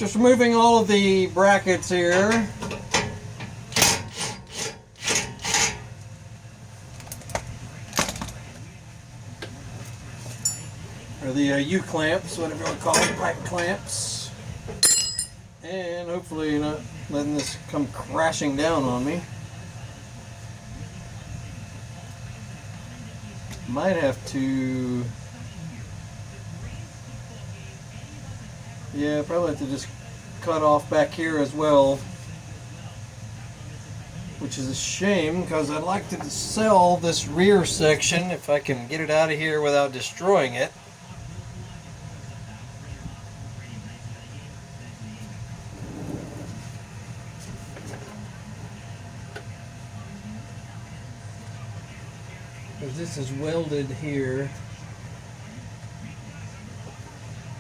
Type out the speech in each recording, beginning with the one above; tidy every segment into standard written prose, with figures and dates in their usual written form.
Just removing all of the brackets here. Or the U-clamps, whatever you want to call them, pipe clamps. And hopefully not letting this come crashing down on me. Might have to... Yeah, probably have to just cut off back here as well. Which is a shame, because I'd like to sell this rear section if I can get it out of here without destroying it. Because this is welded here.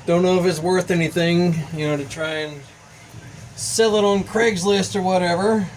Don't know if it's worth anything, you know, to try and sell it on Craigslist or whatever.